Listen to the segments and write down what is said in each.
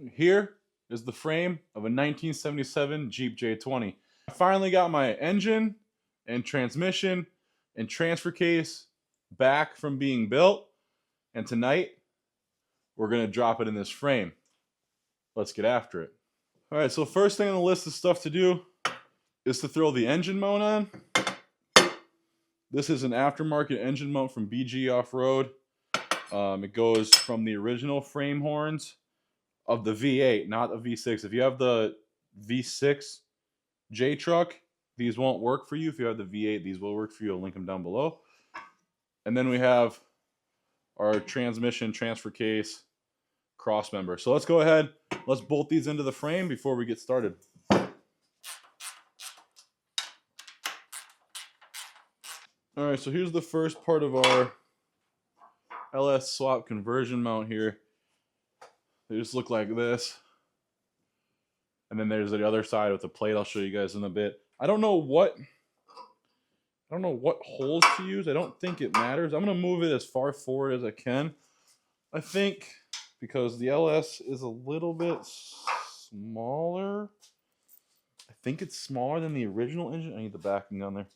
Here is the frame of a 1977 Jeep J20. I finally got my engine and transmission and transfer case back from being built, and tonight we're going to drop it in this frame. Let's get after it. All right, so first thing on the list of stuff to do is to throw the engine mount on. This is an aftermarket engine mount from BG Off-Road. It goes from the original frame horns of the V8, not the V6. If you have the V6 J truck, these won't work for you. If you have the V8, these will work for you. I'll link them down below. And then we have our transmission transfer case cross member. So let's go ahead. Let's bolt these into the frame before we get started. All right, so here's the first part of our LS swap conversion mount here. They just look like this. And then there's the other side with the plate. I'll show you guys in a bit. I don't know what holes to use. I don't think it matters. I'm gonna move it as far forward as I can. I think because the LS is a little bit smaller. I think it's smaller than the original engine. I need the backing on there.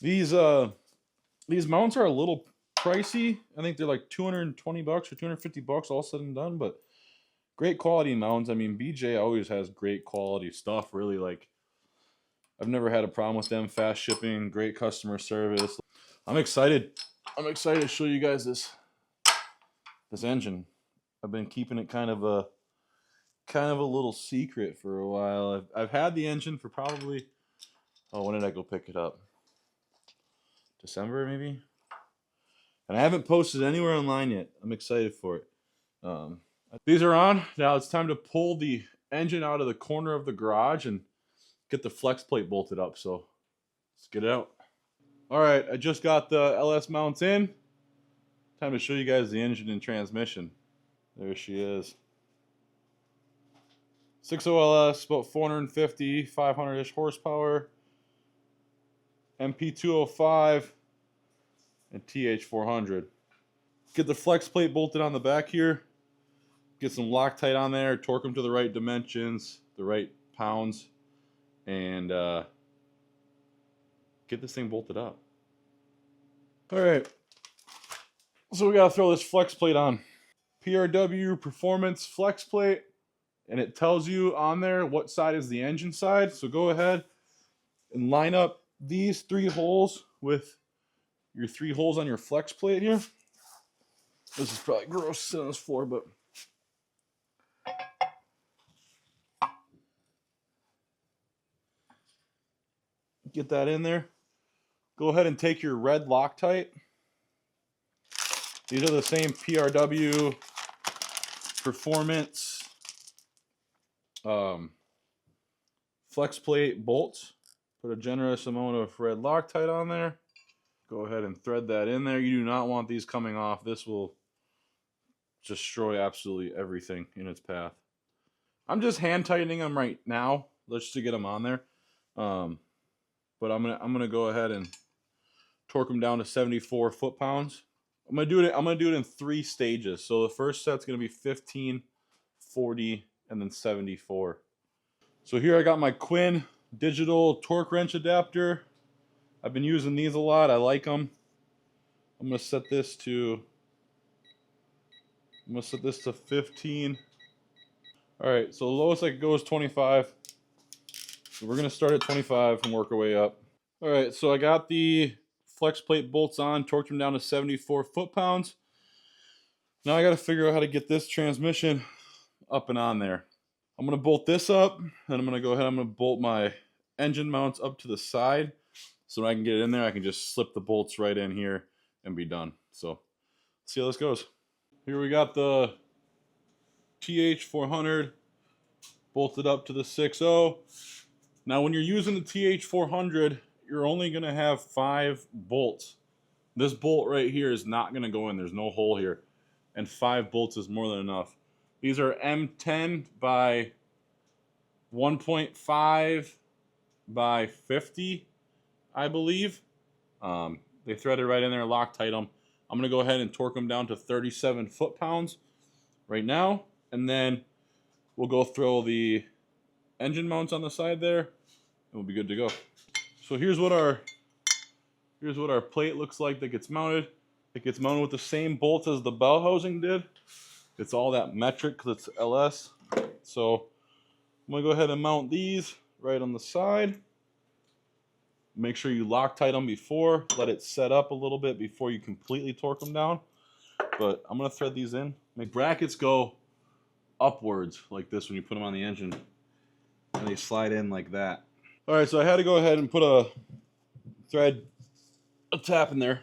These mounts are a little pricey. I think they're like 220 bucks or 250 bucks all said and done, but great quality mounts. I mean, BJ always has great quality stuff, really. Like, I've never had a problem with them. Fast shipping, great customer service. I'm excited to show you guys this engine. I've been keeping it kind of a little secret for a while. I've had the engine for probably, oh, when did I go pick it up? December maybe? And I haven't posted anywhere online yet. I'm excited for it. These are on. Now it's time to pull the engine out of the corner of the garage and get the flex plate bolted up. So let's get it out. All right, I just got the LS mounts in. Time to show you guys the engine and transmission. There she is. 6.0 LS, about 450, 500-ish horsepower. MP205 and TH400. Get the flex plate bolted on the back here. Get some Loctite on there, torque them to the right dimensions, the right pounds, and get this thing bolted up. All right, so we gotta throw this flex plate on. PRW Performance flex plate, and it tells you on there what side is the engine side. So go ahead and line up these 3 holes with your 3 holes on your flex plate here. This is probably gross sitting on this floor, but get that in there. Go ahead and take your red Loctite. These are the same PRW Performance flex plate bolts. Put a generous amount of red Loctite on there. Go ahead and thread that in there. You do not want these coming off. This will destroy absolutely everything in its path. I'm just hand tightening them right now, just to get them on there. But I'm gonna go ahead and torque them down to 74 foot-pounds. I'm gonna do it in 3 stages. So the first set's gonna be 15, 40, and then 74. So here I got my Quinn digital torque wrench adapter. I've been using these a lot. I like them. I'm gonna set this to 15. All right, so the lowest I could go is 25. So we're gonna start at 25 and work our way up. All right, so I got the flex plate bolts on, torqued them down to 74 foot-pounds. Now I gotta figure out how to get this transmission up and on there. I'm gonna bolt this up, and I'm gonna bolt my engine mounts up to the side. So when I can get it in there, I can just slip the bolts right in here and be done. So let's see how this goes. Here we got the TH400 bolted up to the 6.0. Now when you're using the TH400, you're only gonna have 5 bolts. This bolt right here is not gonna go in. There's no hole here. And 5 bolts is more than enough. These are M10 by 1.5 by 50. I believe. They threaded right in there, Loctite them. I'm going to go ahead and torque them down to 37 foot-pounds. right now, and then we'll go throw the engine mounts on the side there, and we'll be good to go. So here's what our plate looks like that gets mounted. It gets mounted with the same bolts as the bell housing did. It's all that metric because it's LS. So I'm gonna go ahead and mount these right on the side. Make sure you Loctite them before. Let it set up a little bit before you completely torque them down. But I'm gonna thread these in. Make brackets go upwards like this when you put them on the engine, and they slide in like that. All right, so I had to go ahead and put a tap in there.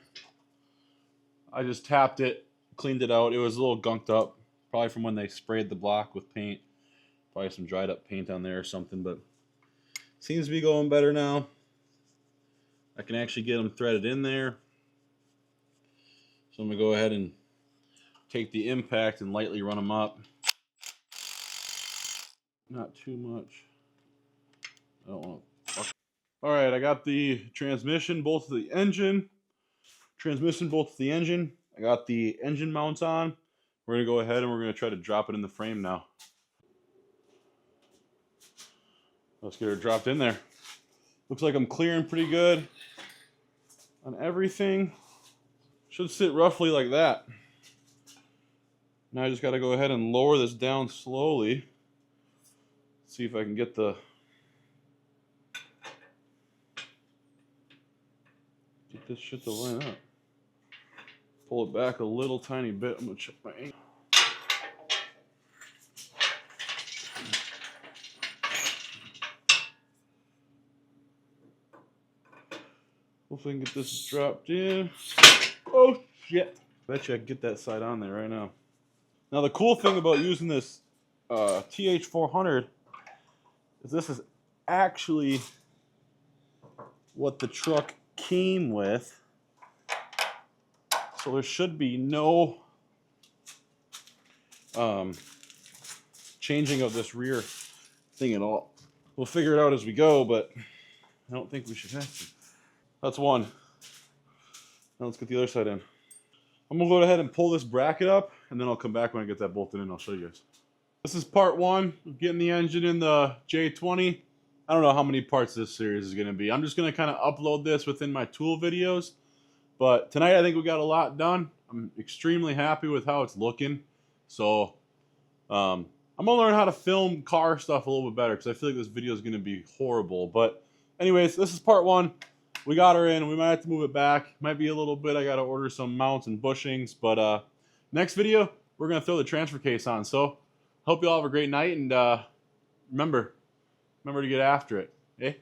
I just tapped it, cleaned it out. It was a little gunked up, probably from when they sprayed the block with paint. Probably some dried up paint on there or something, but seems to be going better now. I can actually get them threaded in there. So I'm gonna go ahead and take the impact and lightly run them up. Not too much. I don't want to. All right, I got the transmission bolt to the engine. Transmission bolt to the engine. I got the engine mounts on. We're gonna go ahead and we're gonna try to drop it in the frame now. Let's get her dropped in there. Looks like I'm clearing pretty good on everything. Should sit roughly like that. Now I just got to go ahead and lower this down slowly. See if I can get this shit to line up. Pull it back a little tiny bit. I'm gonna check my angle. Hopefully I can get this dropped in. Oh shit! Bet you I can get that side on there right now. Now the cool thing about using this TH400 is this is actually what the truck came with. So there should be no changing of this rear thing at all. We'll figure it out as we go, but I don't think we should have to. That's one. Now let's get the other side in. I'm gonna go ahead and pull this bracket up, and then I'll come back when I get that bolted in. I'll show you guys. This is part one of getting the engine in the J20. I don't know how many parts this series is gonna be. I'm just gonna kind of upload this within my tool videos. But tonight I think we got a lot done. I'm extremely happy with how it's looking. So I'm gonna learn how to film car stuff a little bit better because I feel like this video is gonna be horrible. But anyways, this is part one. We got her in. We might have to move it back. Might be a little bit. I got to order some mounts and bushings. But next video, we're going to throw the transfer case on. So hope you all have a great night. And remember to get after it. Eh?